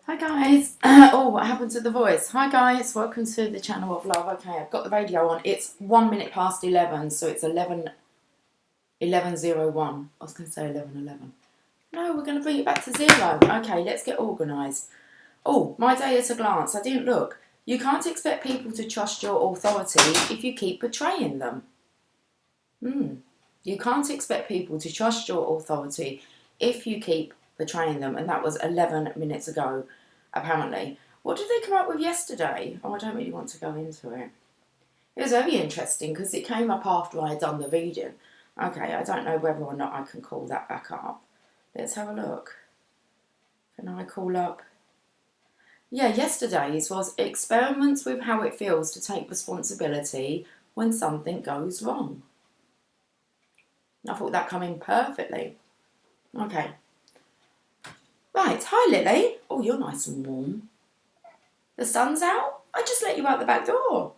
Hi guys. Oh, what happened to the voice? Hi guys, welcome to the channel of love. Okay, I've got the radio on. It's 1 minute past 11, so it's 11:01. I was going to say 11:11. No, we're going to bring it back to 0. Okay, let's get organised. Oh, my day at a glance. I didn't look. You can't expect people to trust your authority if you keep betraying them. You can't expect people to trust your authority if you keep betraying them. And that was 11 minutes ago, apparently. What did they come up with yesterday? Oh, I don't really want to go into it. It was very interesting because it came up after I had done the reading. Okay, I don't know whether or not I can call that back up. Let's have a look. Can I call up? Yeah, yesterday's was experiments with how it feels to take responsibility when something goes wrong. I thought that come in perfectly. Okay. Right, hi Lily. Oh, you're nice and warm. The sun's out? I just let you out the back door.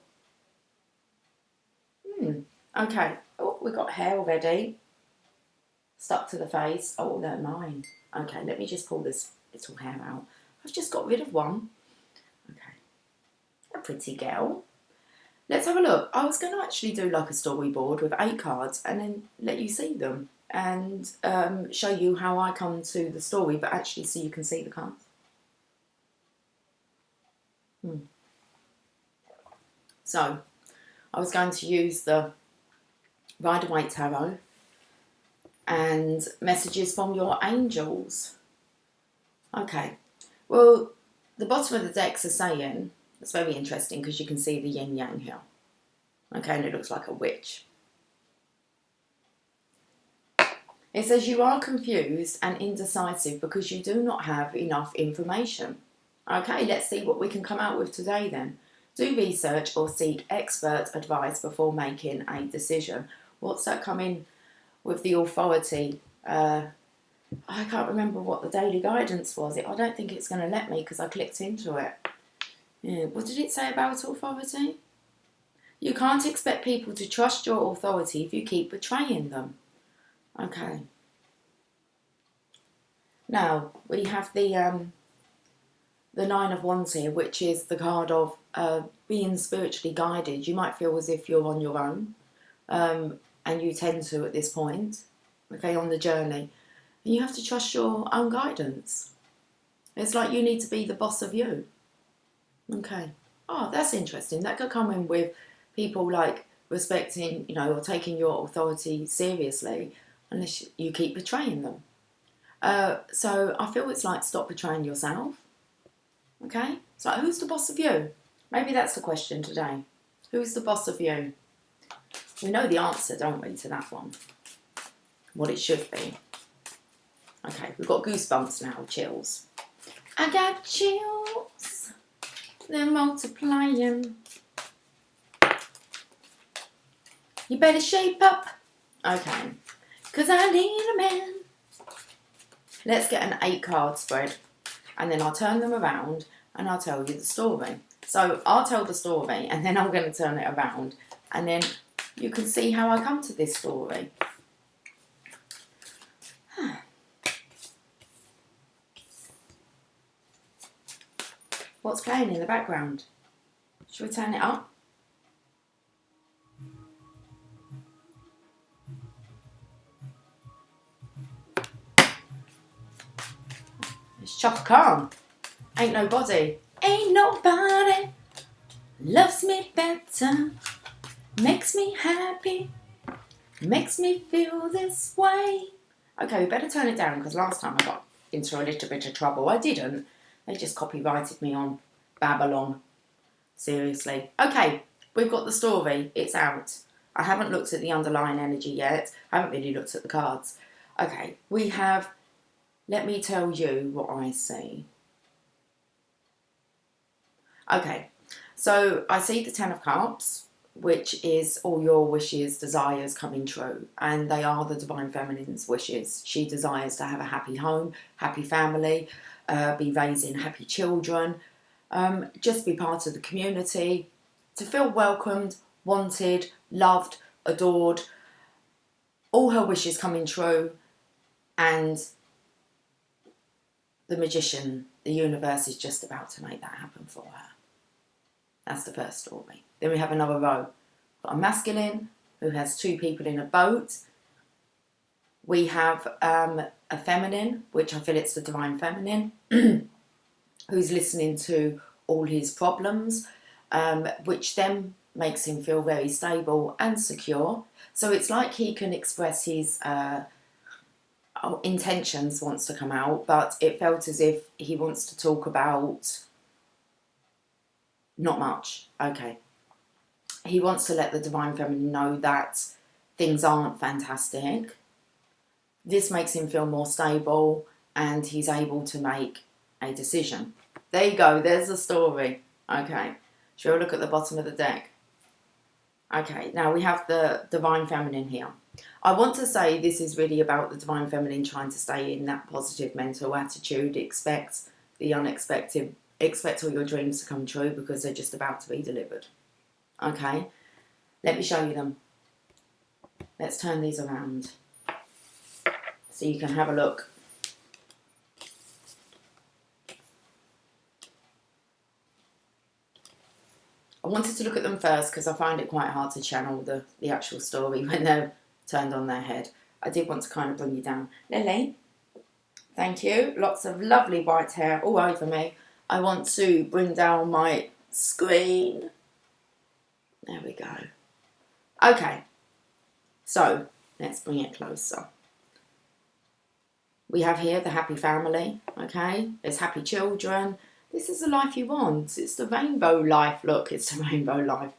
Okay. Oh, we got hair already. Stuck to the face. Oh, they're mine. Okay, let me just pull this little hair out. I've just got rid of one. Okay. A pretty girl. Let's have a look. I was going to actually do like a storyboard with 8 cards and then let you see them and show you how I come to the story, but actually so you can see the cards. So, I was going to use the Rider-Waite Tarot and messages from your angels. Okay. Well, the bottom of the decks are saying, it's very interesting because you can see the yin-yang here. Okay, and it looks like a witch. It says you are confused and indecisive because you do not have enough information. Okay, let's see what we can come out with today then. Do research or seek expert advice before making a decision. What's that coming with the authority? I can't remember what the daily guidance was. I don't think it's going to let me because I clicked into it. Yeah. What did it say about authority? You can't expect people to trust your authority if you keep betraying them. Okay. Now, we have the 9 of Wands here, which is the card of being spiritually guided. You might feel as if you're on your own, and you tend to at this point, okay, on the journey. And you have to trust your own guidance. It's like you need to be the boss of you. Okay. Oh, that's interesting. That could come in with people like respecting, or taking your authority seriously unless you keep betraying them. So I feel it's like stop betraying yourself. Okay? It's like, who's the boss of you? Maybe that's the question today. Who's the boss of you? We know the answer, don't we, to that one? What it should be. Okay, we've got goosebumps now, chills. I got chills. They're multiplying. You better shape up. Okay. Because I need a man. Let's get an 8 card spread. And then I'll turn them around and I'll tell you the story. So I'll tell the story and then I'm going to turn it around. And then you can see how I come to this story. What's playing in the background? Should we turn it up? It's Chaka Khan. Ain't nobody. Ain't nobody loves me better, makes me happy, makes me feel this way. Okay, we better turn it down because last time I got into a little bit of trouble. I didn't. They just copyrighted me on Babylon. Seriously. Okay, we've got the story. It's out. I haven't looked at the underlying energy yet. I haven't really looked at the cards. Okay, we have... Let me tell you what I see. Okay, so I see the 10 of Cups, which is all your wishes, desires coming true. And they are the Divine Feminine's wishes. She desires to have a happy home, happy family, be raising happy children, just be part of the community, to feel welcomed, wanted, loved, adored. All her wishes coming true. And the Magician the universe is just about to make that happen for her. That's the first story. Then we have another row. Got a masculine who has 2 people in a boat. We have a feminine, which I feel it's the divine feminine, who's listening to all his problems, which then makes him feel very stable and secure. So it's like he can express his intentions wants to come out, but it felt as if he wants to talk about not much. Okay. He wants to let the divine feminine know that things aren't fantastic. This makes him feel more stable and he's able to make a decision. There you go. There's the story. Okay. Shall we look at the bottom of the deck? Okay. Now we have the divine feminine here. I want to say this is really about the divine feminine trying to stay in that positive mental attitude. Expect the unexpected. Expect all your dreams to come true because they're just about to be delivered. Okay. Let me show you them. Let's turn these around so you can have a look. I wanted to look at them first because I find it quite hard to channel the actual story when they're turned on their head. I did want to kind of bring you down. Lily, thank you. Lots of lovely white hair all over me. I want to bring down my screen. There we go. Okay, so let's bring it closer. We have here the happy family, okay? There's happy children. This is the life you want. It's the rainbow life. Look, it's the rainbow life.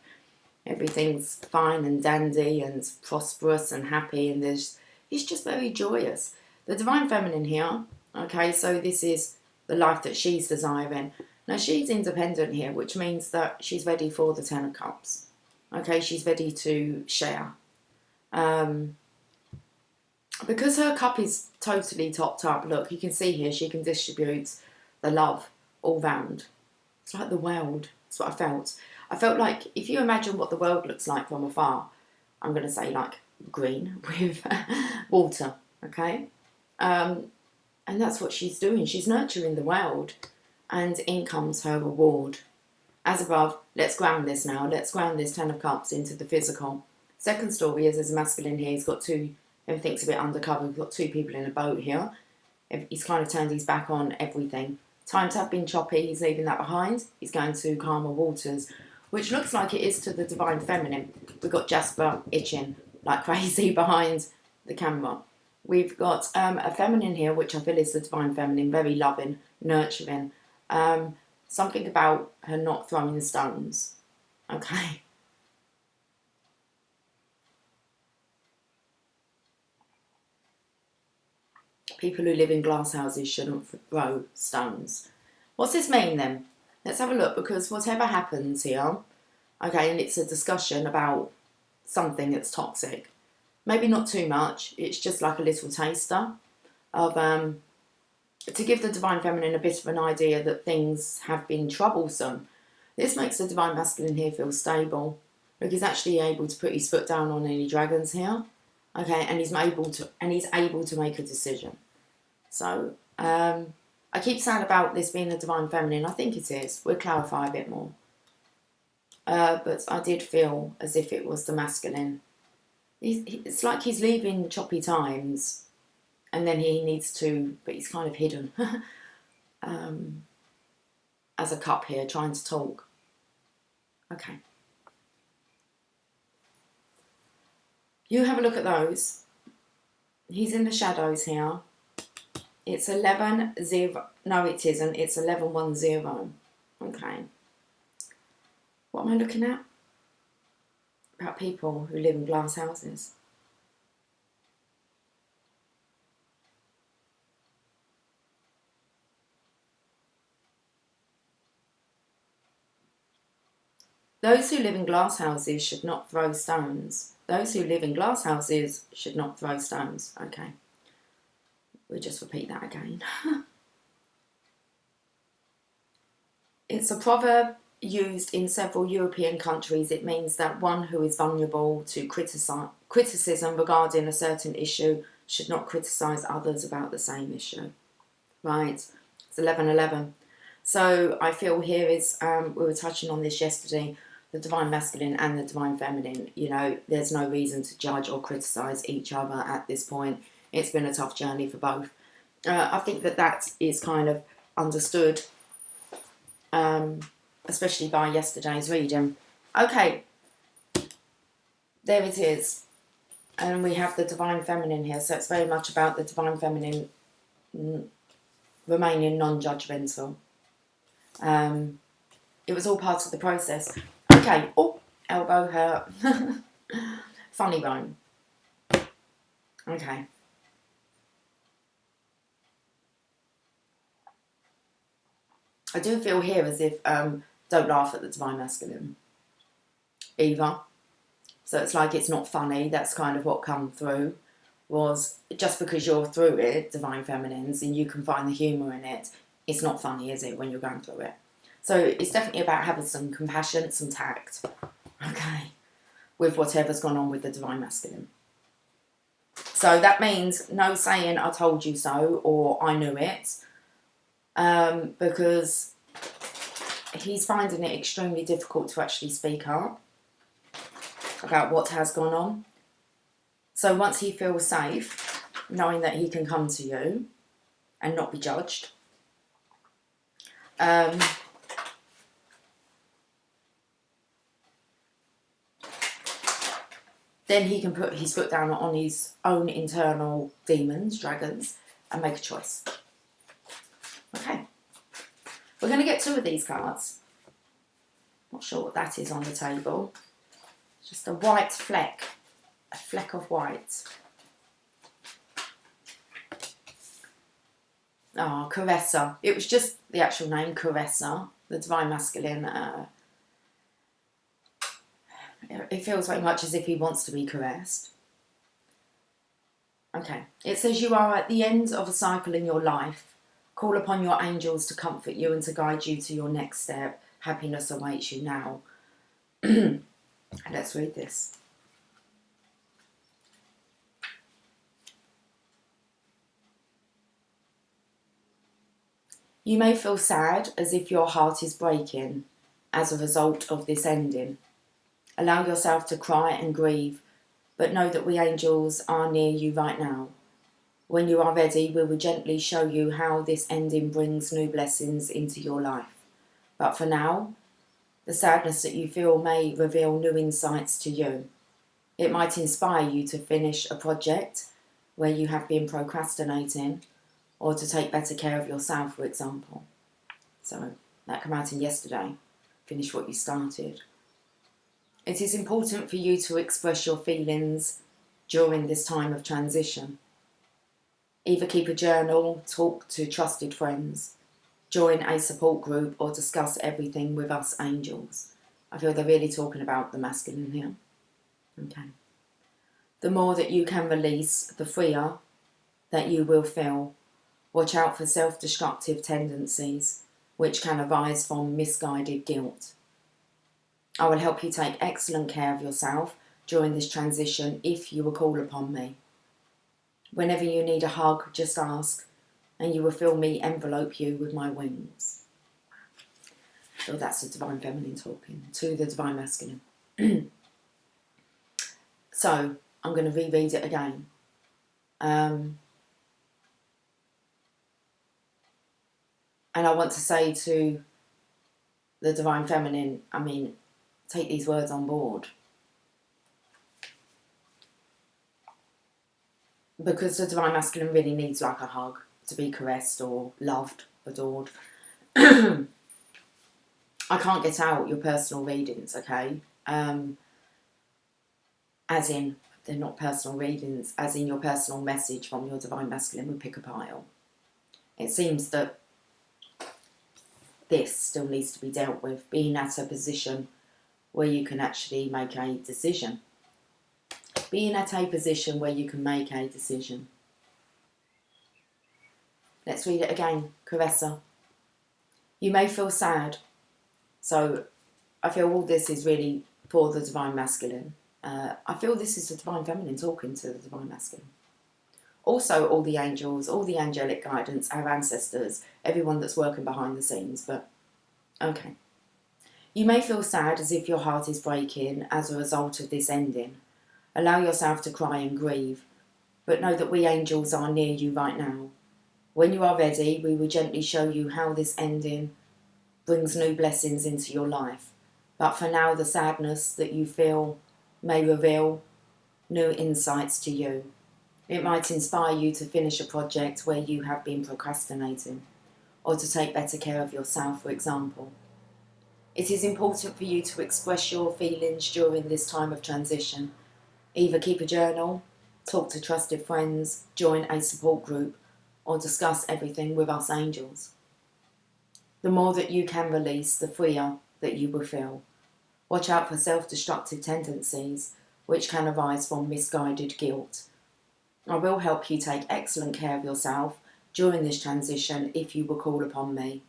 Everything's fine and dandy and prosperous and happy, and it's just very joyous. The divine feminine here, okay, so this is the life that she's desiring. Now, she's independent here, which means that she's ready for the 10 of Cups. Okay, she's ready to share. Because her cup is totally topped up, look, you can see here, she can distribute the love all round. It's like the world. That's what I felt. I felt like, if you imagine what the world looks like from afar, I'm going to say like green with water, okay? And that's what she's doing. She's nurturing the world, and in comes her reward. As above, let's ground this now. Let's ground this 10 of Cups into the physical. Second story is there's a masculine here. He's got 2, everything's a bit undercover. We've got 2 people in a boat here. He's kind of turned his back on everything. Times have been choppy. He's leaving that behind. He's going to calmer waters, which looks like it is to the divine feminine. We've got Jasper itching like crazy behind the camera. We've got a feminine here, which I feel is the divine feminine, very loving, nurturing. Something about her not throwing stones. Okay. People who live in glass houses shouldn't throw stones. What's this mean then? Let's have a look, because whatever happens here, okay, and it's a discussion about something that's toxic. Maybe not too much. It's just like a little taster of to give the divine feminine a bit of an idea that things have been troublesome. This makes the divine masculine here feel stable. Look, he's actually able to put his foot down on any dragons here. Okay, and he's able to make a decision. So I keep saying about this being the divine feminine. I think it is. We'll clarify a bit more. But I did feel as if it was the masculine. It's like he's leaving choppy times, and then he needs to, but he's kind of hidden as a cup here, trying to talk. Okay. You have a look at those. He's in the shadows here. It's 11-0. No, it isn't. It's 11-1-0. Okay. What am I looking at? About people who live in glass houses. Those who live in glass houses should not throw stones. Those who live in glass houses should not throw stones. Okay. We'll just repeat that again. It's a proverb used in several European countries. It means that one who is vulnerable to criticism regarding a certain issue should not criticise others about the same issue. Right? It's 11:11. So I feel here is, we were touching on this yesterday, the divine masculine and the divine feminine. You know, there's no reason to judge or criticise each other at this point. It's been a tough journey for both. I think that is kind of understood, especially by yesterday's reading. Okay, there it is. And we have the divine feminine here. So it's very much about the divine feminine remaining non-judgmental. It was all part of the process. Okay. Oh, elbow hurt. Funny bone. Okay. I do feel here as if, don't laugh at the divine masculine either. So it's like it's not funny. That's kind of what come through, was just because you're through it, divine feminines, and you can find the humour in it, it's not funny, is it, when you're going through it? So it's definitely about having some compassion, some tact, okay, with whatever's gone on with the divine masculine. So that means no saying I told you so or I knew it, because he's finding it extremely difficult to actually speak up about what has gone on. So once he feels safe, knowing that he can come to you and not be judged, then he can put his foot down on his own internal demons, dragons, and make a choice. Okay. We're going to get 2 of these cards. Not sure what that is on the table. Just a white fleck. A fleck of white. Oh, Caresser. It was just the actual name, Caresser. The divine masculine. It feels very much as if he wants to be caressed. Okay. It says you are at the end of a cycle in your life. Call upon your angels to comfort you and to guide you to your next step. Happiness awaits you now. Let's read this. You may feel sad, as if your heart is breaking as a result of this ending. Allow yourself to cry and grieve, but know that we angels are near you right now. When you are ready, we will gently show you how this ending brings new blessings into your life. But for now, the sadness that you feel may reveal new insights to you. It might inspire you to finish a project where you have been procrastinating, or to take better care of yourself, for example. So that came out in yesterday. Finish what you started. It is important for you to express your feelings during this time of transition. Either keep a journal, talk to trusted friends, join a support group, or discuss everything with us angels. I feel they're really talking about the masculine here. Okay. The more that you can release, the freer that you will feel. Watch out for self-destructive tendencies, which can arise from misguided guilt. I will help you take excellent care of yourself during this transition if you will call upon me. Whenever you need a hug, just ask, and you will feel me envelope you with my wings. So that's the divine feminine talking to the divine masculine. So I'm going to reread it again. And I want to say to the divine feminine, I mean, take these words on board. Because the divine masculine really needs like a hug, to be caressed or loved, adored. I can't get out your personal readings, okay? As in, they're not personal readings, as in your personal message from your divine masculine would pick a pile. It seems that this still needs to be dealt with, being at a position where you can actually make a decision. Being at a position where you can make a decision. Let's read it again. Caresser. You may feel sad. So I feel all this is really for the divine masculine. I feel this is the divine feminine talking to the divine masculine. Also all the angels, all the angelic guidance, our ancestors, everyone that's working behind the scenes, but okay. You may feel sad as if your heart is breaking as a result of this ending. Allow yourself to cry and grieve, but know that we angels are near you right now. When you are ready, we will gently show you how this ending brings new blessings into your life. But for now, the sadness that you feel may reveal new insights to you. It might inspire you to finish a project where you have been procrastinating, or to take better care of yourself, for example. It is important for you to express your feelings during this time of transition. Either keep a journal, talk to trusted friends, join a support group, or discuss everything with us angels. The more that you can release, the freer that you will feel. Watch out for self-destructive tendencies, which can arise from misguided guilt. I will help you take excellent care of yourself during this transition if you will call upon me.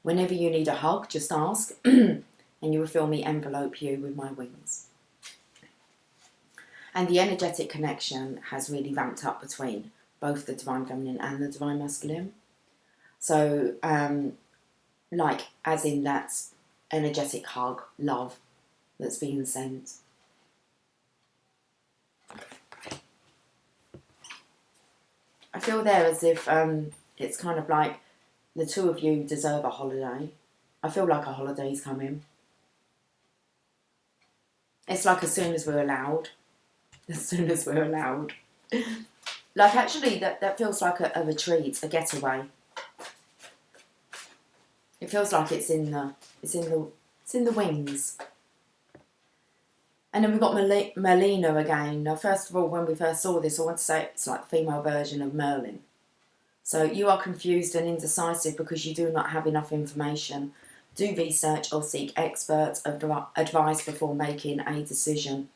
Whenever you need a hug, just ask, and you will feel me envelope you with my wings. And the energetic connection has really ramped up between both the Divine Feminine and the Divine Masculine. So, like, as in that energetic hug, love that's being sent. I feel there as if it's kind of like the two of you deserve a holiday. I feel like a holiday's coming. It's like as soon as we're allowed. As soon as we're allowed. Like actually that feels like a retreat, a getaway. It feels like it's in the wings. And then we've got Melina again. Now, first of all, when we first saw this, I want to say it's like the female version of Merlin. So you are confused and indecisive because you do not have enough information. Do research or seek expert advice before making a decision.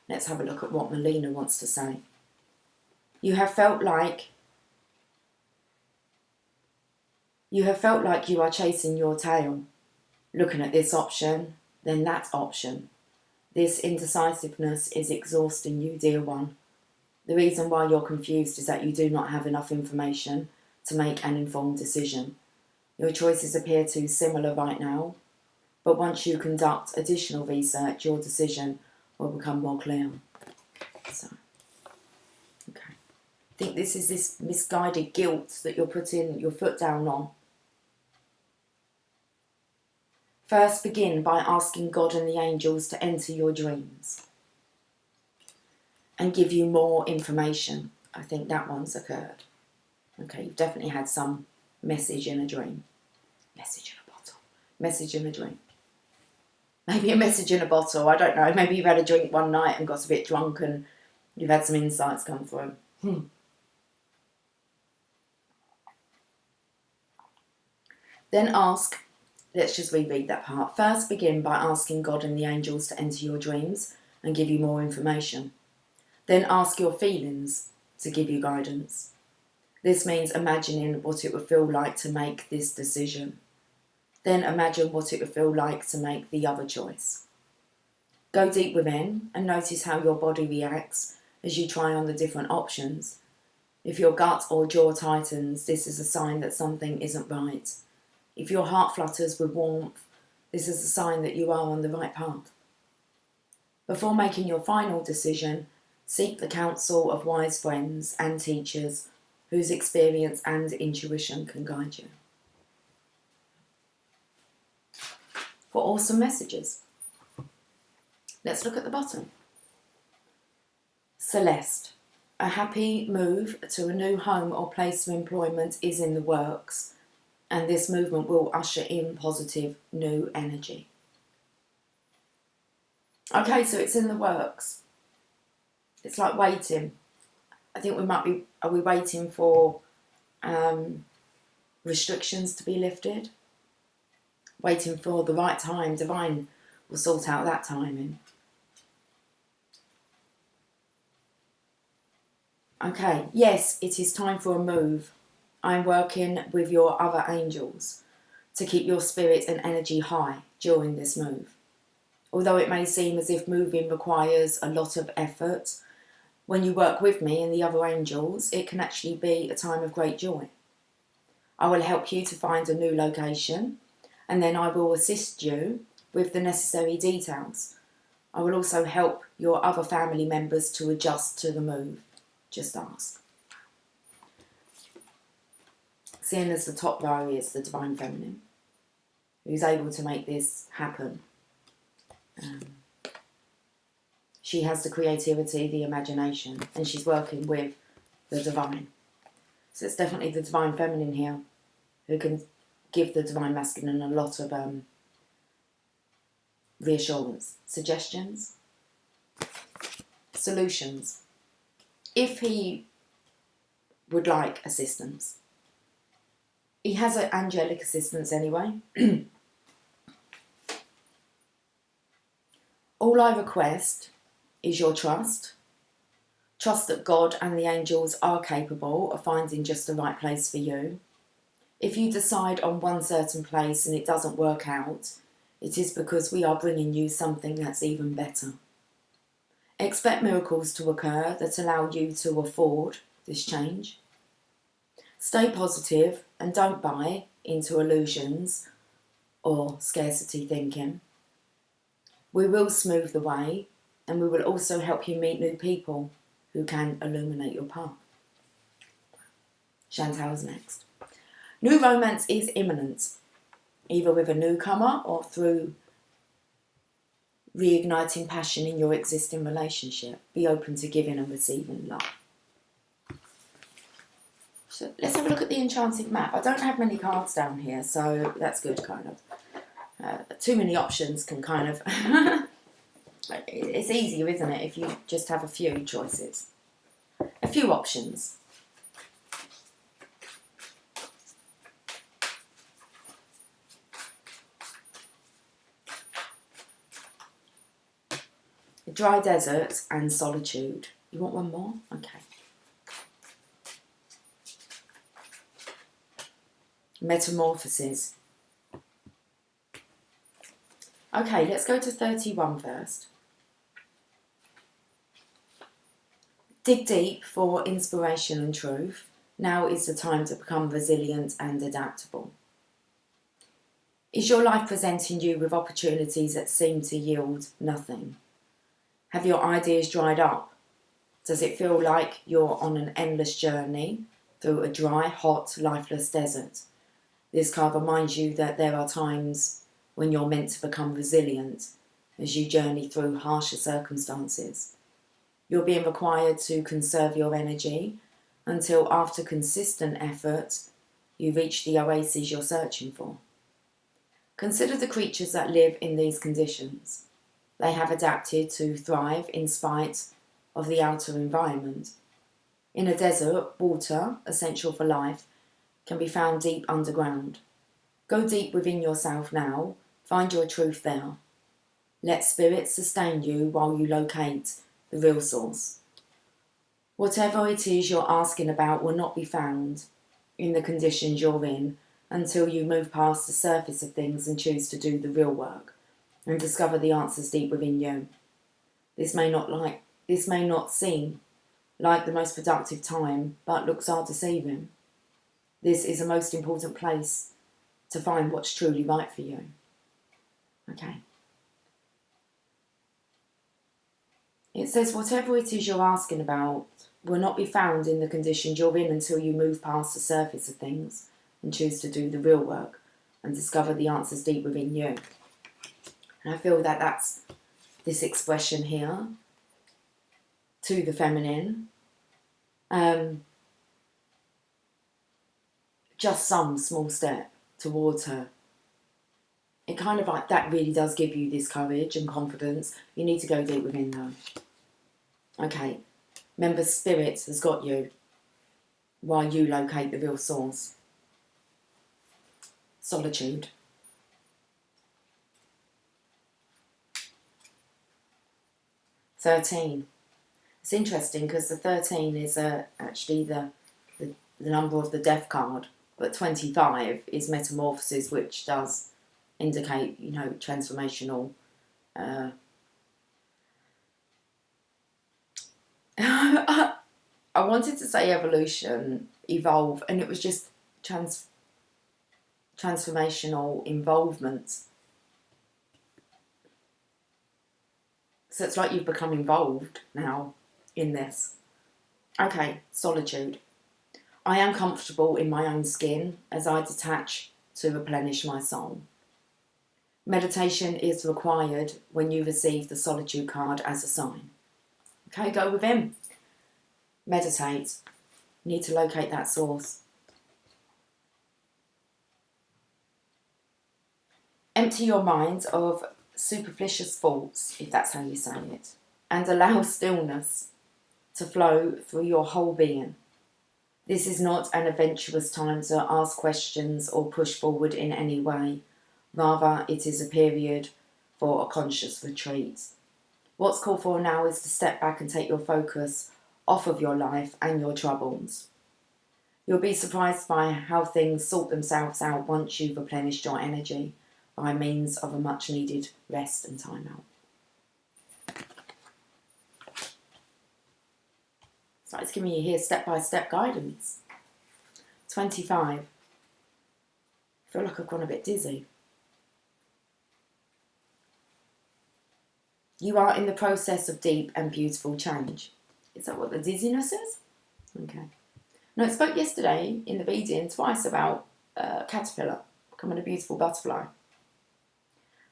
Let's have a look at what Melina wants to say. You have felt like you are chasing your tail, looking at this option, then that option. This indecisiveness is exhausting you, dear one. The reason why you're confused is that you do not have enough information to make an informed decision. Your choices appear too similar right now, but once you conduct additional research, your decision will become more clear. So, okay. I think this is this misguided guilt that you're putting your foot down on. First, begin by asking God and the angels to enter your dreams and give you more information. I think that one's occurred. Okay, you've definitely had some message in a dream. Message in a bottle. Message in a dream. Maybe a message in a bottle, I don't know. Maybe you've had a drink one night and got a bit drunk and you've had some insights come through. Then ask, let's just reread that part. First, begin by asking God and the angels to enter your dreams and give you more information. Then ask your feelings to give you guidance. This means imagining what it would feel like to make this decision. Then imagine what it would feel like to make the other choice. Go deep within and notice how your body reacts as you try on the different options. If your gut or jaw tightens, this is a sign that something isn't right. If your heart flutters with warmth, this is a sign that you are on the right path. Before making your final decision, seek the counsel of wise friends and teachers whose experience and intuition can guide you. For awesome messages. Let's look at the bottom. Celeste. A happy move to a new home or place of employment is in the works, and this movement will usher in positive new energy. Okay, so it's in the works. It's like waiting. I think are we waiting for restrictions to be lifted? Waiting for the right time. Divine will sort out that timing. Okay, yes, it is time for a move. I'm working with your other angels to keep your spirit and energy high during this move. Although it may seem as if moving requires a lot of effort, When you work with me and the other angels, it can actually be a time of great joy. I will help you to find a new location, and then I will assist you with the necessary details. I will also help your other family members to adjust to the move. Just ask. Seeing as the top row is the Divine Feminine, who's able to make this happen. She has the creativity, the imagination, and she's working with the Divine. So it's definitely the Divine Feminine here who can give the Divine Masculine a lot of reassurance, suggestions, solutions. If he would like assistance, he has an angelic assistance anyway. All I request is your trust. Trust that God and the angels are capable of finding just the right place for you. If you decide on one certain place and it doesn't work out, it is because we are bringing you something that's even better. Expect miracles to occur that allow you to afford this change. Stay positive and don't buy into illusions or scarcity thinking. We will smooth the way, and we will also help you meet new people who can illuminate your path. Chantal's next. New romance is imminent, either with a newcomer or through reigniting passion in your existing relationship. Be open to giving and receiving love. So let's have a look at the enchanted map. I don't have many cards down here, so that's good, kind of. Too many options can kind of... It's easier, isn't it, if you just have a few choices. A few options. Dry desert and solitude. You want one more? Okay. Metamorphoses. Okay, let's go to 31 first. Dig deep for inspiration and truth. Now is the time to become resilient and adaptable. Is your life presenting you with opportunities that seem to yield nothing? Have your ideas dried up? Does it feel like you're on an endless journey through a dry, hot, lifeless desert? This card reminds you that there are times when you're meant to become resilient as you journey through harsher circumstances. You're being required to conserve your energy until after consistent effort you reach the oasis you're searching for. Consider the creatures that live in these conditions. They have adapted to thrive in spite of the outer environment. In a desert, water, essential for life, can be found deep underground. Go deep within yourself now. Find your truth there. Let spirit sustain you while you locate the real source. Whatever it is you're asking about will not be found in the conditions you're in until you move past the surface of things and choose to do the real work and discover the answers deep within you. This may not seem like the most productive time, but looks are deceiving. This is the most important place to find what's truly right for you. Okay. It says whatever it is you're asking about will not be found in the conditions you're in until you move past the surface of things and choose to do the real work and discover the answers deep within you. And I feel that that's this expression here to the feminine. Just some small step towards her. It kind of like that really does give you this courage and confidence. You need to go deep within though. Okay, remember spirit has got you while you locate the real source. Solitude. "13. It's interesting because the 13 is actually the number of the death card, but 25 is metamorphosis, which does indicate, you know, transformational I wanted to say evolution, evolve, and it was just transformational involvement. So it's like you've become involved now in this. Okay, solitude. I am comfortable in my own skin as I detach to replenish my soul. Meditation is required when you receive the solitude card as a sign. Okay, go with him. Meditate. You need to locate that source. Empty your mind of superfluous thoughts, if that's how you say it, and allow stillness to flow through your whole being. This is not an adventurous time to ask questions or push forward in any way. Rather, it is a period for a conscious retreat. What's called for now is to step back and take your focus off of your life and your troubles. You'll be surprised by how things sort themselves out once you've replenished your energy by means of a much needed rest and time out. So it's giving you here step-by-step guidance. 25. I feel like I've gone a bit dizzy. You are in the process of deep and beautiful change. Is that what the dizziness is? Okay. Now, I spoke yesterday in the reading twice about caterpillar becoming a beautiful butterfly.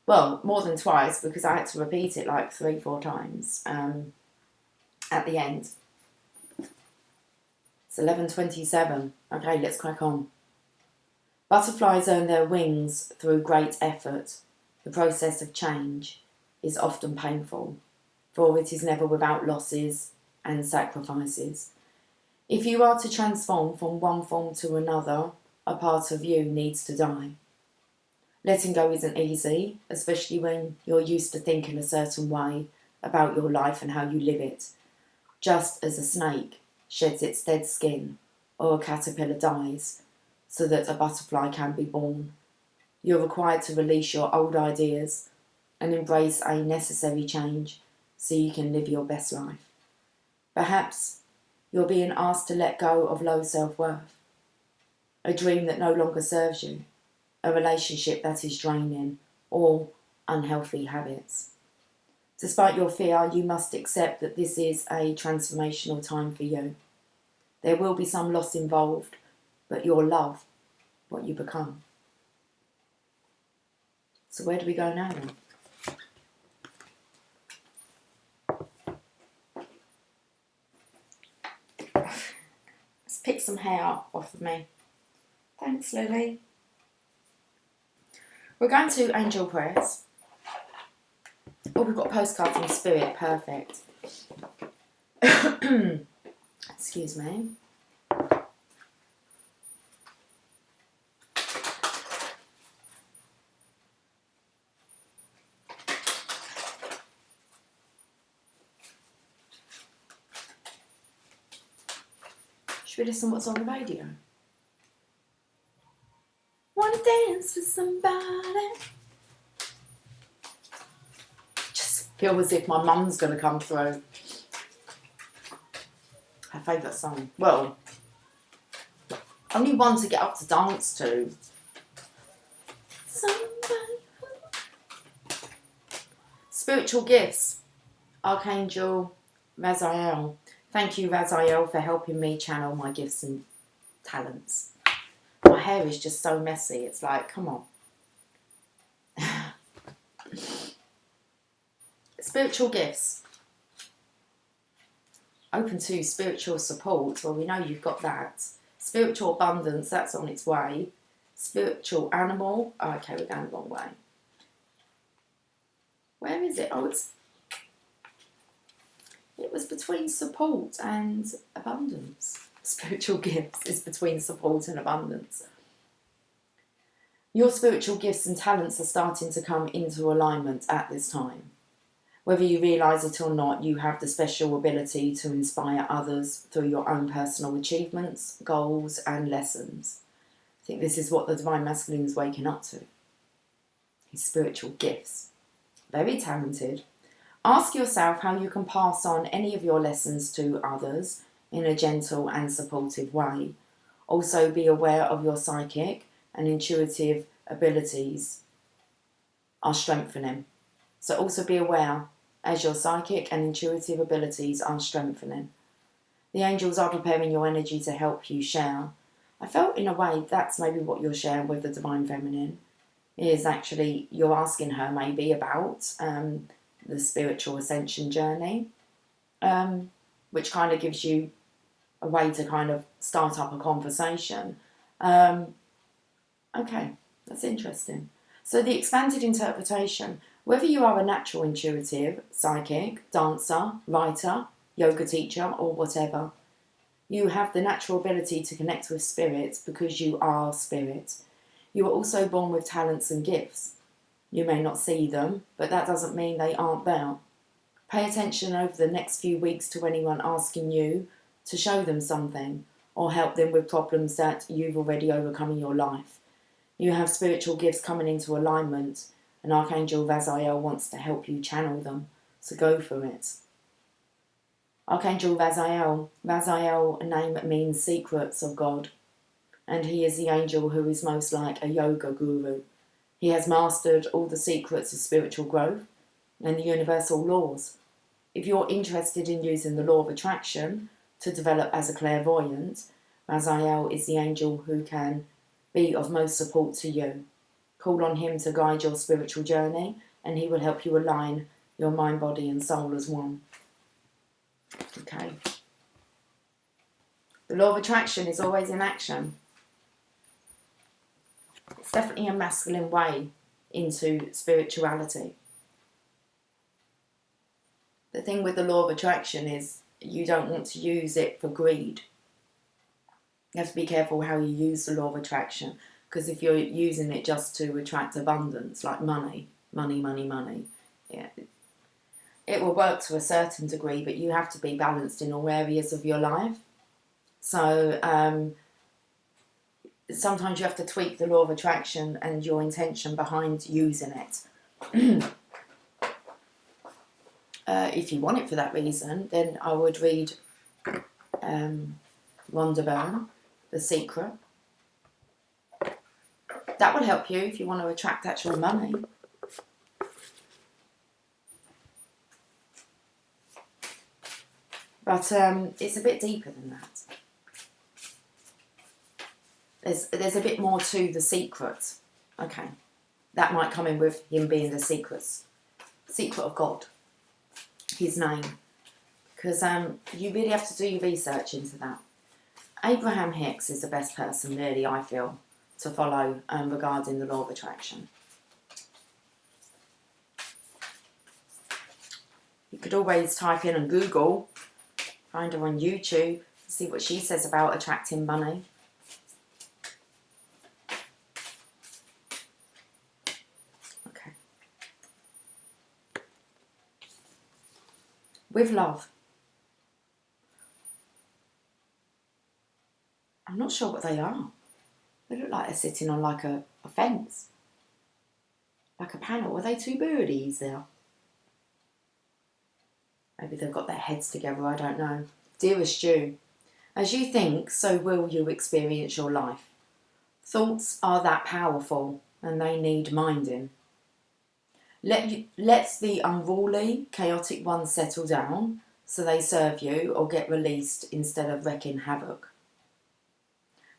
Well, more than twice, because I had to repeat it like 3-4 times at the end. It's 11:27. Okay, let's crack on. Butterflies earn their wings through great effort. The process of change is often painful, for it is never without losses and sacrifices. If you are to transform from one form to another, a part of you needs to die. Letting go isn't easy, especially when you're used to thinking a certain way about your life and how you live it. Just as a snake sheds its dead skin or a caterpillar dies so that a butterfly can be born, you're required to release your old ideas and embrace a necessary change so you can live your best life. Perhaps you're being asked to let go of low self-worth, a dream that no longer serves you, a relationship that is draining, or unhealthy habits. Despite your fear, you must accept that this is a transformational time for you. There will be some loss involved, but you'll love what you become. So where do we go now then? Let's pick some hair off of me. Thanks, Lily. We're going to angel prayers. Oh, we've got a postcard from Spirit. Perfect. Excuse me. Should we listen to what's on the radio? Wanna dance with somebody? Just feel as if my mum's gonna come through. Her favourite song. Well, only one to get up to dance to. Somebody. Spiritual gifts. Archangel Raziel. Thank you, Raziel, for helping me channel my gifts and talents. My hair is just so messy. It's like, come on. Spiritual gifts. Open to spiritual support. Well, we know you've got that. Spiritual abundance. That's on its way. Spiritual animal. Oh, okay, we're going the wrong way. Where is it? Oh, it was between support and abundance. Spiritual gifts is between support and abundance. Your spiritual gifts and talents are starting to come into alignment at this time. Whether you realise it or not, you have the special ability to inspire others through your own personal achievements, goals and lessons. I think this is what the Divine Masculine is waking up to. His spiritual gifts. Very talented. Ask yourself how you can pass on any of your lessons to others in a gentle and supportive way. Also, be aware of your psychic and intuitive abilities are strengthening. So also be aware as your psychic and intuitive abilities are strengthening. The angels are preparing your energy to help you share. I felt in a way that's maybe what you're sharing with the Divine Feminine, is actually you're asking her maybe about the spiritual ascension journey, which kind of gives you a way to kind of start up a conversation. Okay, that's interesting. So the expanded interpretation, whether you are a natural intuitive, psychic, dancer, writer, yoga teacher, or whatever, you have the natural ability to connect with spirit because you are spirit. You are also born with talents and gifts. You may not see them, but that doesn't mean they aren't there. Pay attention over the next few weeks to anyone asking you to show them something or help them with problems that you've already overcome in your life. You have spiritual gifts coming into alignment, and Archangel Raziel wants to help you channel them, so go for it. Archangel Raziel, a name means secrets of God, and he is the angel who is most like a yoga guru. He has mastered all the secrets of spiritual growth and the universal laws. If you're interested in using the law of attraction to develop as a clairvoyant, Raziel is the angel who can be of most support to you. Call on him to guide your spiritual journey, and he will help you align your mind, body and soul as one. Okay. The law of attraction is always in action. It's definitely a masculine way into spirituality. The thing with the law of attraction is you don't want to use it for greed. You have to be careful how you use the law of attraction, because if you're using it just to attract abundance, like money, yeah, it will work to a certain degree, but you have to be balanced in all areas of your life. So sometimes you have to tweak the law of attraction and your intention behind using it. If you want it for that reason, then I would read Rhonda Byrne, The Secret. That will help you if you want to attract actual money. But it's a bit deeper than that. There's a bit more to the secret. Okay. That might come in with him being the secret of God. His name. Because you really have to do your research into that. Abraham Hicks is the best person, really, I feel, to follow regarding the law of attraction. You could always type in and Google, find her on YouTube, see what she says about attracting money. Okay. With love. I'm not sure what they are. They look like they're sitting on like a fence. Like a panel. Are they two birdies there? Maybe they've got their heads together, I don't know. Dearest you, as you think, so will you experience your life. Thoughts are that powerful and they need minding. Let the unruly, chaotic ones settle down so they serve you or get released instead of wreaking havoc.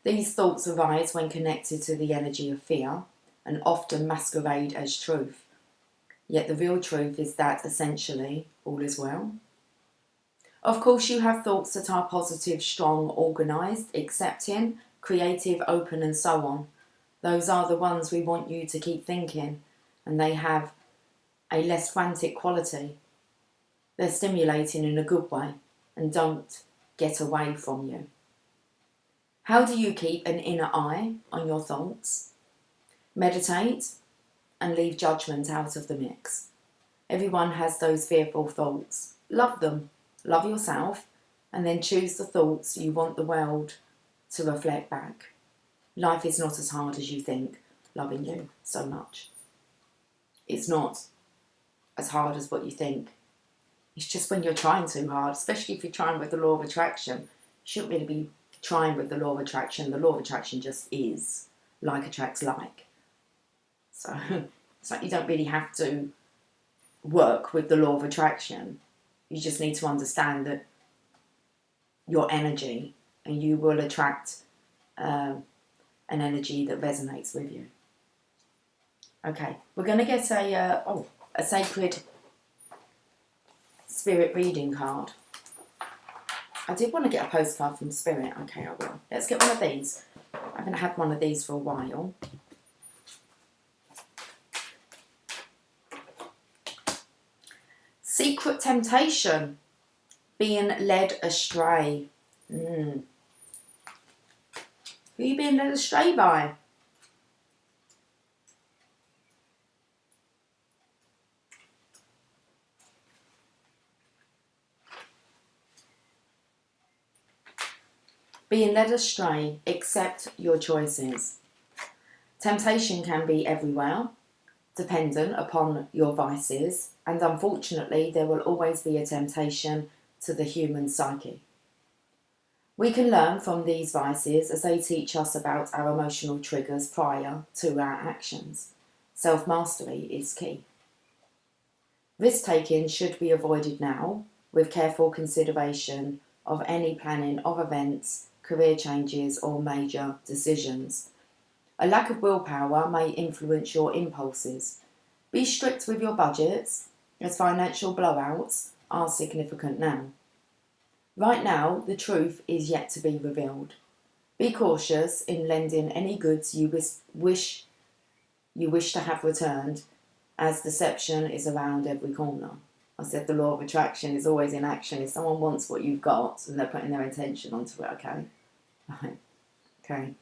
These thoughts arise when connected to the energy of fear and often masquerade as truth. Yet the real truth is that essentially all is well. Of course, you have thoughts that are positive, strong, organised, accepting, creative, open and so on. Those are the ones we want you to keep thinking, and they have a less frantic quality. They're stimulating in a good way and don't get away from you. How do you keep an inner eye on your thoughts? Meditate and leave judgment out of the mix. Everyone has those fearful thoughts. Love them. Love yourself, and then choose the thoughts you want the world to reflect back. Life is not as hard as you think, loving you so much. It's not as hard as what you think. It's just when you're trying too hard, especially if you're trying with the law of attraction, you shouldn't really be trying with the law of attraction. The law of attraction just is. Like attracts like. So it's like you don't really have to work with the law of attraction. You just need to understand that your energy, and you will attract an energy that resonates with you. Okay, we're going to get a sacred spirit reading card. I did want to get a postcard from Spirit. Okay, I will. Let's get one of these. I haven't had one of these for a while. Secret temptation. Being led astray. Who are you being led astray by? Being led astray, accept your choices. Temptation can be everywhere, dependent upon your vices, and unfortunately there will always be a temptation to the human psyche. We can learn from these vices as they teach us about our emotional triggers prior to our actions. Self-mastery is key. Risk-taking should be avoided now, with careful consideration of any planning of events, career changes or major decisions. A lack of willpower may influence your impulses. Be strict with your budgets, as financial blowouts are significant now. Right now, the truth is yet to be revealed. Be cautious in lending any goods you wish to have returned, as deception is around every corner. I said the law of attraction is always in action. If someone wants what you've got, and they're putting their intention onto it, okay? Right. Okay.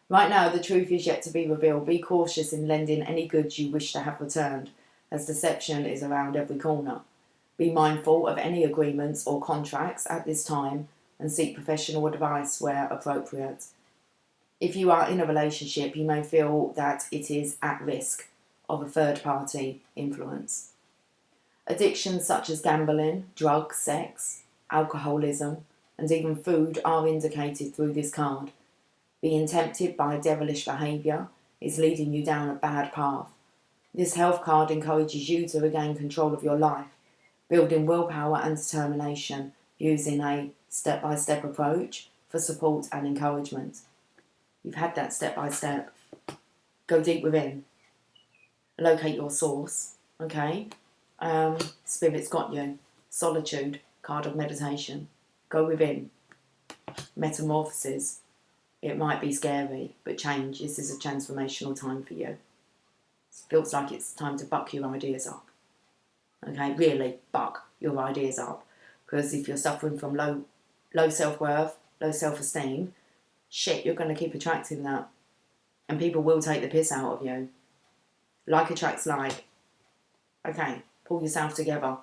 Right now, the truth is yet to be revealed. Be cautious in lending any goods you wish to have returned, as deception is around every corner. Be mindful of any agreements or contracts at this time and seek professional advice where appropriate. If you are in a relationship, you may feel that it is at risk of a third-party influence. Addictions such as gambling, drugs, sex, alcoholism, and even food are indicated through this card. Being tempted by devilish behaviour is leading you down a bad path. This health card encourages you to regain control of your life, building willpower and determination using a step-by-step approach for support and encouragement. You've had that step-by-step. Go deep within. Locate your source, okay? Spirit's got you. Solitude, card of meditation. Go within. Metamorphosis. It might be scary, but change. This is a transformational time for you. It feels like it's time to buck your ideas up. Okay, really buck your ideas up. Because if you're suffering from low self-worth, low self-esteem, shit, you're going to keep attracting that. And people will take the piss out of you. Like attracts like. Okay, pull yourself together.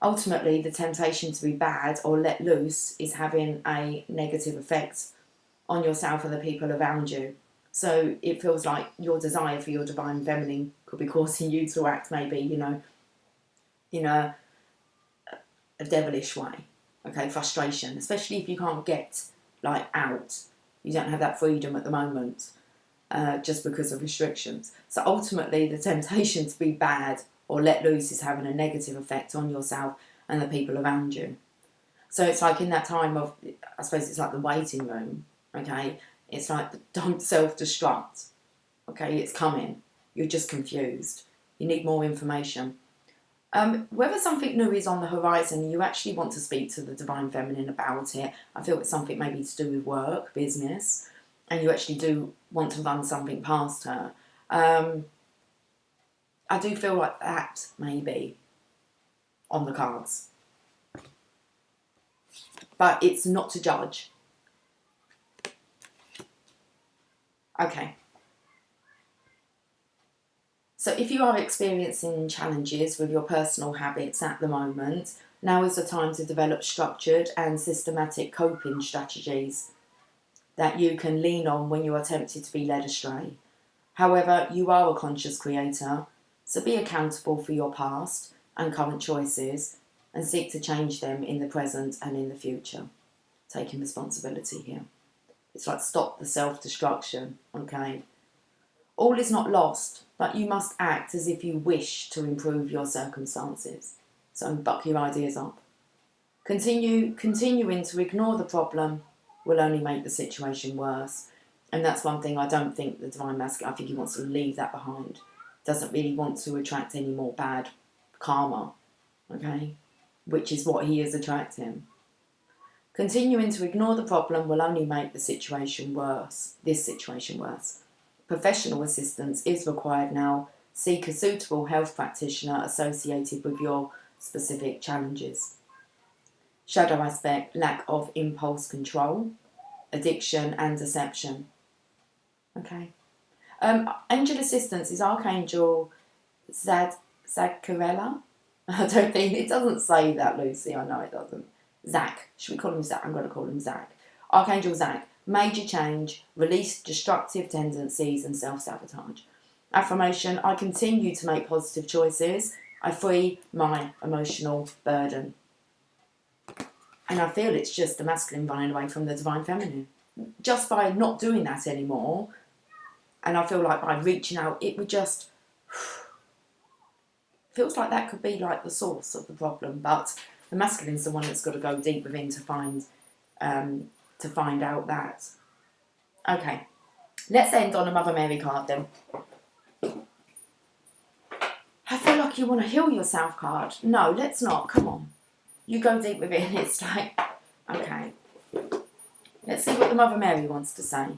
Ultimately, the temptation to be bad or let loose is having a negative effect on yourself and the people around you. So it feels like your desire for your divine feminine could be causing you to act maybe, in a devilish way. Okay, frustration, especially if you can't get out. You don't have that freedom at the moment, just because of restrictions. So ultimately, the temptation to be bad or let loose is having a negative effect on yourself and the people around you. So it's like in that time of, I suppose it's like the waiting room, okay? It's like, don't self-destruct, okay? It's coming. You're just confused. You need more information. Whether something new is on the horizon, you actually want to speak to the Divine Feminine about it. I feel it's something maybe to do with work, business, and you actually do want to run something past her. I do feel like that may be on the cards. But it's not to judge. Okay. So if you are experiencing challenges with your personal habits at the moment, now is the time to develop structured and systematic coping strategies that you can lean on when you are tempted to be led astray. However, you are a conscious creator So be accountable for your past and current choices and seek to change them in the present and in the future. Taking responsibility here. It's like stop the self-destruction, okay? All is not lost, but you must act as if you wish to improve your circumstances. So buck your ideas up. Continuing to ignore the problem will only make the situation worse. And that's one thing I don't think the Divine Masculine, I think he wants to leave that behind. Doesn't really want to attract any more bad karma, okay? Which is what he is attracting. Continuing to ignore the problem will only make the situation worse, this situation worse. Professional assistance is required now. Seek a suitable health practitioner associated with your specific challenges. Shadow aspect, lack of impulse control, addiction and deception. Okay. Angel assistance is Archangel Zadkarella. I don't think, it doesn't say that, Lucy, I know it doesn't. Zach, should we call him Zach? I'm going to call him Zach. Archangel Zach, major change, release destructive tendencies and self-sabotage. Affirmation, I continue to make positive choices. I free my emotional burden. And I feel it's just the masculine running away from the divine feminine. Just by not doing that anymore, and I feel like by reaching out, it would just... feels like that could be like the source of the problem, but the masculine's the one that's got to go deep within to find out that. Okay, let's end on a Mother Mary card then. I feel like you want to heal yourself card. No, let's not. Come on. You go deep within. It's like, okay. Let's see what the Mother Mary wants to say.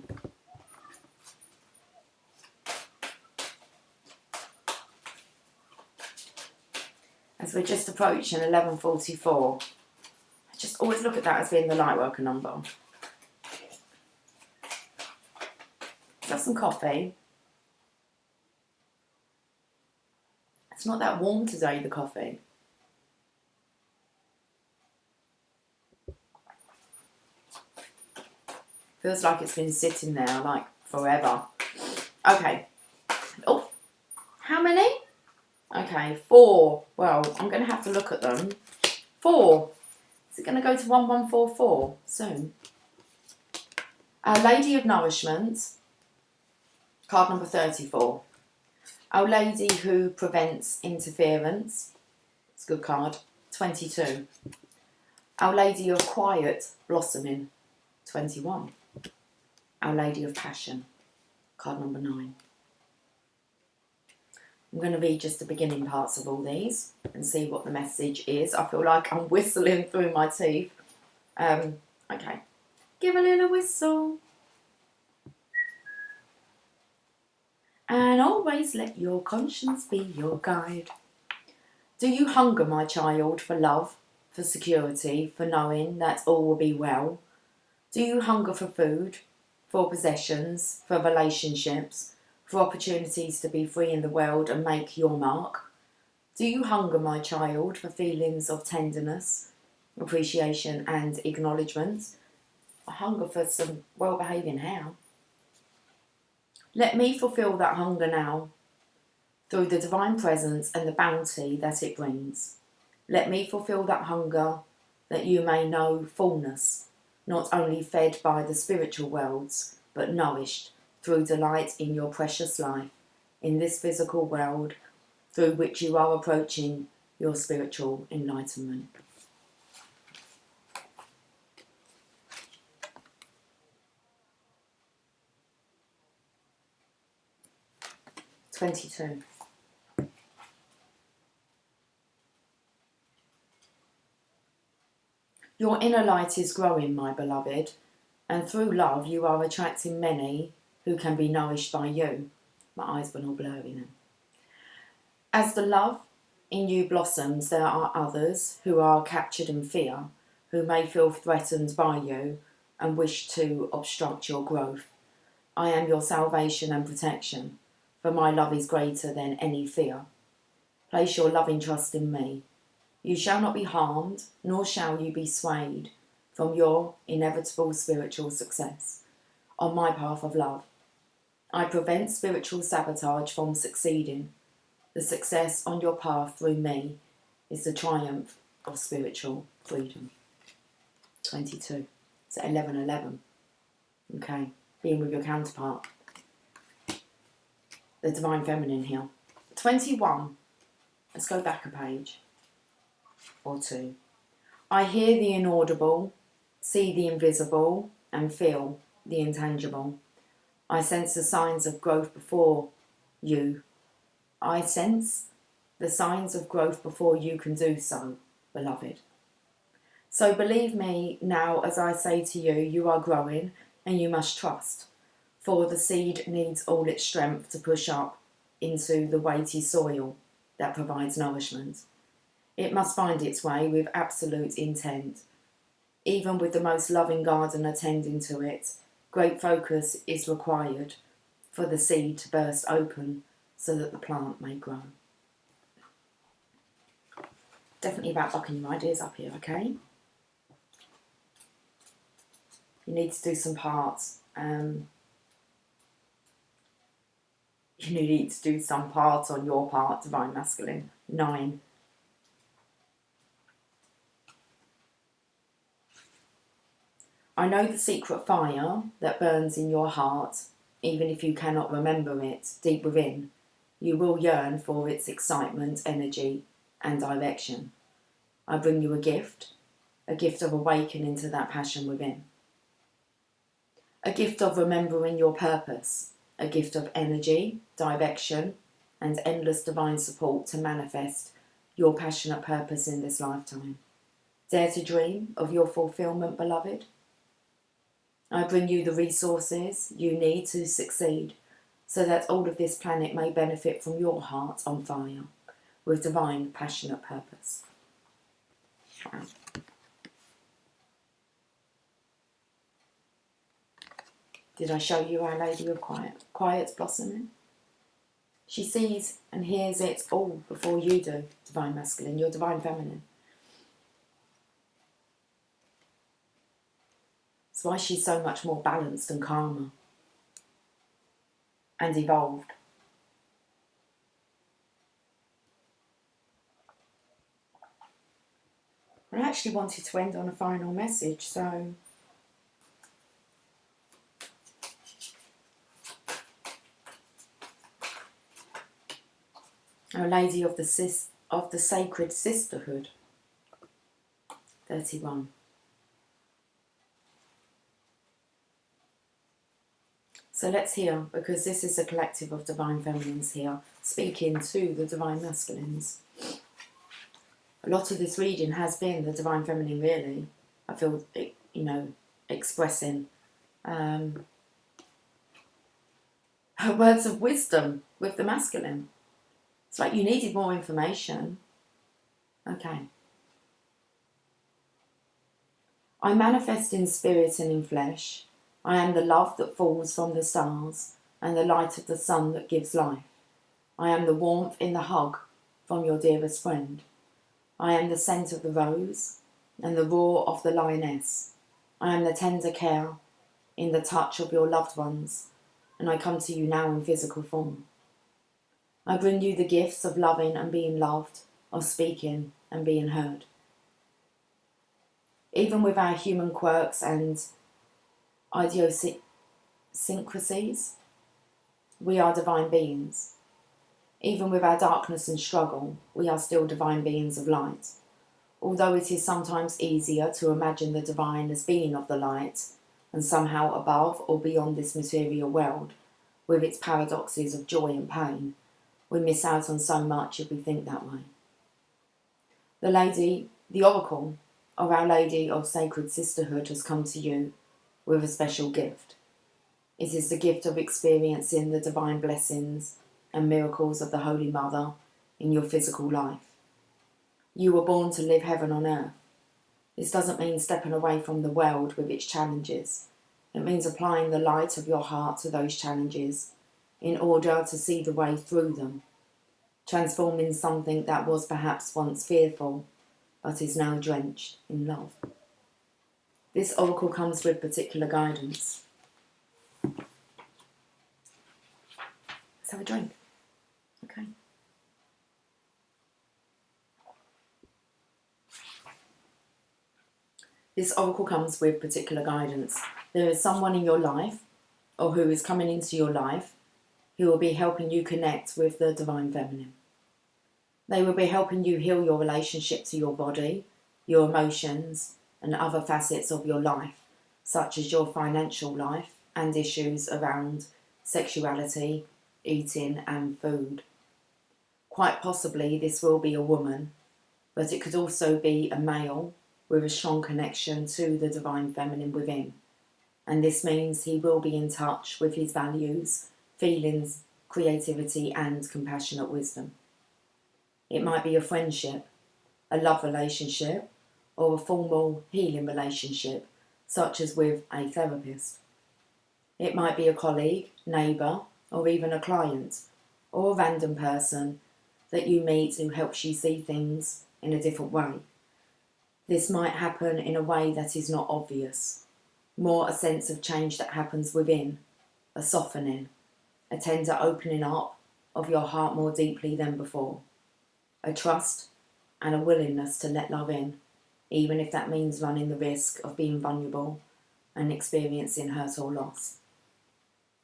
As we're just approaching 11:44, I just always look at that as being the lightworker number. Let's have some coffee. It's not that warm today, the coffee. Feels like it's been sitting there like forever. Okay. Oh, how many? Okay, 4. Well, I'm going to have to look at them. 4. Is it going to go to 1144 soon? Our Lady of Nourishment, card number 34. Our Lady who prevents interference, it's a good card, 22. Our Lady of Quiet Blossoming, 21. Our Lady of Passion, card number 9. I'm going to read just the beginning parts of all these and see what the message is. I feel like I'm whistling through my teeth. Okay. Give a little whistle. And always let your conscience be your guide. Do you hunger, my child, for love, for security, for knowing that all will be well? Do you hunger for food, for possessions, for relationships, for opportunities to be free in the world and make your mark? Do you hunger, my child, for feelings of tenderness, appreciation and acknowledgement? I hunger for some well-behaving hair. Let me fulfill that hunger now, through the divine presence and the bounty that it brings. Let me fulfill that hunger, that you may know fullness, not only fed by the spiritual worlds, but nourished through delight in your precious life, in this physical world, through which you are approaching your spiritual enlightenment. (22). Your inner light is growing, my beloved, and through love you are attracting many who can be nourished by you. My eyes were all blurry now. As the love in you blossoms, there are others who are captured in fear, who may feel threatened by you and wish to obstruct your growth. I am your salvation and protection, for my love is greater than any fear. Place your loving trust in me. You shall not be harmed, nor shall you be swayed from your inevitable spiritual success on my path of love. I prevent spiritual sabotage from succeeding. The success on your path through me is the triumph of spiritual freedom. 22. So 11:11. Okay, being with your counterpart. The Divine Feminine here. 21. Let's go back a page or two. I hear the inaudible, see the invisible, and feel the intangible. I sense the signs of growth before you. I sense the signs of growth before you can do so, beloved. So believe me now as I say to you, you are growing and you must trust, for the seed needs all its strength to push up into the weighty soil that provides nourishment. It must find its way with absolute intent. Even with the most loving gardener tending to it, great focus is required for the seed to burst open so that the plant may grow. Definitely about bucking your ideas up here, okay? You need to do some parts. You need to do some parts on your part, Divine Masculine. 9. I know the secret fire that burns in your heart, even if you cannot remember it deep within. You will yearn for its excitement, energy, and direction. I bring you a gift of awakening to that passion within. A gift of remembering your purpose, a gift of energy, direction, and endless divine support to manifest your passionate purpose in this lifetime. Dare to dream of your fulfillment, beloved? I bring you the resources you need to succeed so that all of this planet may benefit from your heart on fire with divine passionate purpose. Wow. Did I show you Our Lady of Quiet's blossoming? She sees and hears it all before you do, Divine Masculine, your Divine Feminine. That's why she's so much more balanced and calmer and evolved. I actually wanted to end on a final message, so Our Lady of the Sacred Sisterhood, 31. So let's hear, because this is a collective of Divine Feminines here, speaking to the Divine Masculines. A lot of this reading has been the Divine Feminine, really. I feel, expressing her words of wisdom with the masculine. It's like you needed more information. Okay. I manifest in spirit and in flesh. I am the love that falls from the stars and the light of the sun that gives life. I am the warmth in the hug from your dearest friend. I am the scent of the rose and the roar of the lioness. I am the tender care in the touch of your loved ones, and I come to you now in physical form. I bring you the gifts of loving and being loved, of speaking and being heard. Even with our human quirks and idiosyncrasies, we are divine beings. Even with our darkness and struggle, we are still divine beings of light. Although it is sometimes easier to imagine the divine as being of the light and somehow above or beyond this material world, with its paradoxes of joy and pain, we miss out on so much if we think that way. The oracle of Our Lady of Sacred Sisterhood has come to you with a special gift. It is the gift of experiencing the divine blessings and miracles of the Holy Mother in your physical life. You were born to live heaven on earth. This doesn't mean stepping away from the world with its challenges. It means applying the light of your heart to those challenges in order to see the way through them, transforming something that was perhaps once fearful but is now drenched in love. This oracle comes with particular guidance. Let's have a drink. Okay. This oracle comes with particular guidance. There is someone in your life, or who is coming into your life, who will be helping you connect with the Divine Feminine. They will be helping you heal your relationship to your body, your emotions, and other facets of your life, such as your financial life and issues around sexuality, eating, and food. Quite possibly this will be a woman, but it could also be a male with a strong connection to the Divine Feminine within. And this means he will be in touch with his values, feelings, creativity, and compassionate wisdom. It might be a friendship, a love relationship, or a formal healing relationship, such as with a therapist. It might be a colleague, neighbour, or even a client, or a random person that you meet who helps you see things in a different way. This might happen in a way that is not obvious, more a sense of change that happens within, a softening, a tender opening up of your heart more deeply than before, a trust and a willingness to let love in, even if that means running the risk of being vulnerable and experiencing hurt or loss.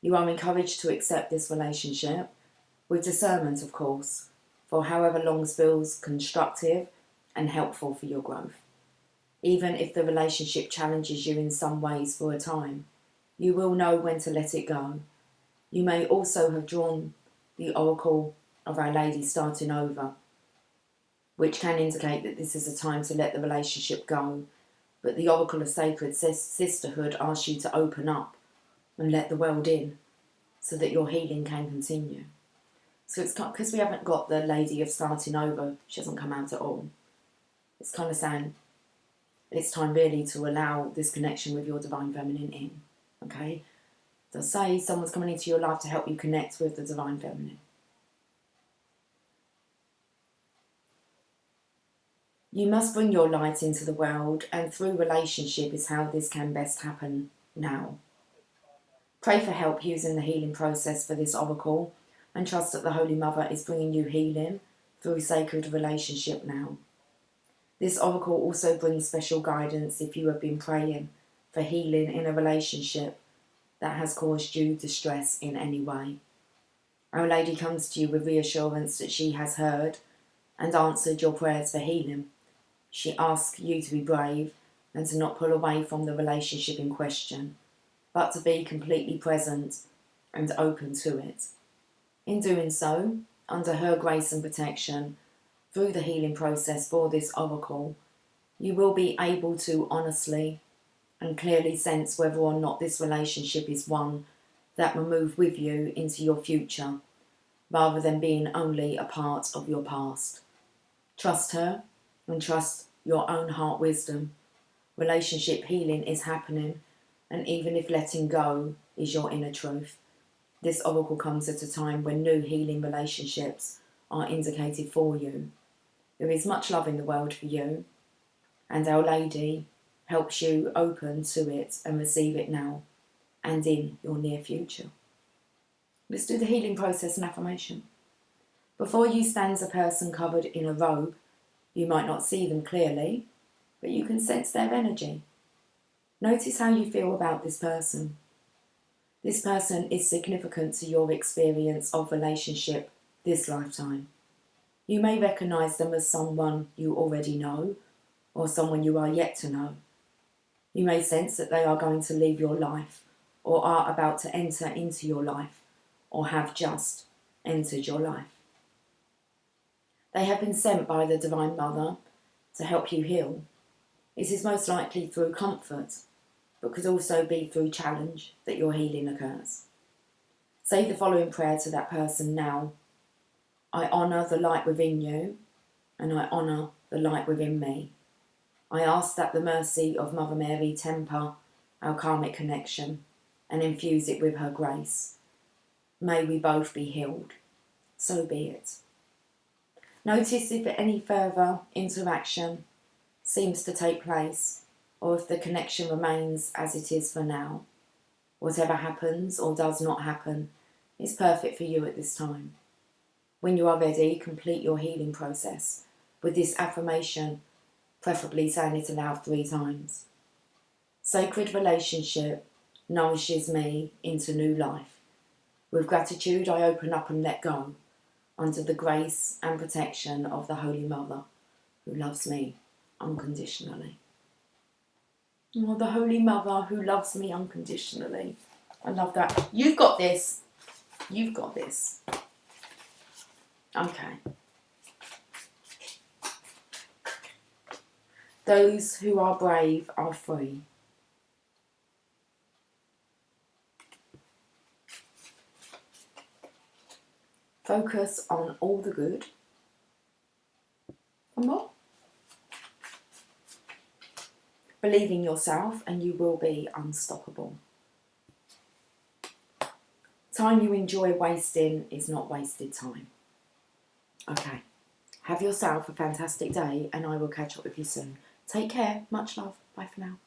You are encouraged to accept this relationship, with discernment of course, for however long feels constructive and helpful for your growth. Even if the relationship challenges you in some ways for a time, you will know when to let it go. You may also have drawn the oracle of Our Lady starting over, which can indicate that this is a time to let the relationship go, but the oracle of sacred sisterhood asks you to open up and let the world in so that your healing can continue. So it's because we haven't got the Lady of starting over, she hasn't come out at all. It's kind of saying it's time really to allow this connection with your Divine Feminine in, okay? So say someone's coming into your life to help you connect with the Divine Feminine. You must bring your light into the world, and through relationship is how this can best happen now. Pray for help using the healing process for this oracle, and trust that the Holy Mother is bringing you healing through sacred relationship now. This oracle also brings special guidance if you have been praying for healing in a relationship that has caused you distress in any way. Our Lady comes to you with reassurance that she has heard and answered your prayers for healing. She asks you to be brave and to not pull away from the relationship in question, but to be completely present and open to it. In doing so, under her grace and protection, through the healing process for this oracle, you will be able to honestly and clearly sense whether or not this relationship is one that will move with you into your future, rather than being only a part of your past. Trust her and trust your own heart wisdom. Relationship healing is happening, and even if letting go is your inner truth, this oracle comes at a time when new healing relationships are indicated for you. There is much love in the world for you, and Our Lady helps you open to it and receive it now and in your near future. Let's do the healing process and affirmation. Before you stands a person covered in a robe. You might not see them clearly, but you can sense their energy. Notice how you feel about this person. This person is significant to your experience of relationship this lifetime. You may recognise them as someone you already know, or someone you are yet to know. You may sense that they are going to leave your life, or are about to enter into your life, or have just entered your life. They have been sent by the Divine Mother to help you heal. It is most likely through comfort, but could also be through challenge that your healing occurs. Say the following prayer to that person now. I honour the light within you, and I honour the light within me. I ask that the mercy of Mother Mary temper our karmic connection and infuse it with her grace. May we both be healed. So be it. Notice if any further interaction seems to take place, or if the connection remains as it is for now. Whatever happens or does not happen is perfect for you at this time. When you are ready, complete your healing process with this affirmation, preferably saying it aloud 3 times. Sacred relationship nourishes me into new life. With gratitude, I open up and let go under the grace and protection of the Holy Mother, who loves me unconditionally. Oh, the Holy Mother who loves me unconditionally. I love that. You've got this. You've got this. Okay. Those who are brave are free. Focus on all the good. One more. Believe in yourself and you will be unstoppable. Time you enjoy wasting is not wasted time. Okay. Have yourself a fantastic day and I will catch up with you soon. Take care. Much love. Bye for now.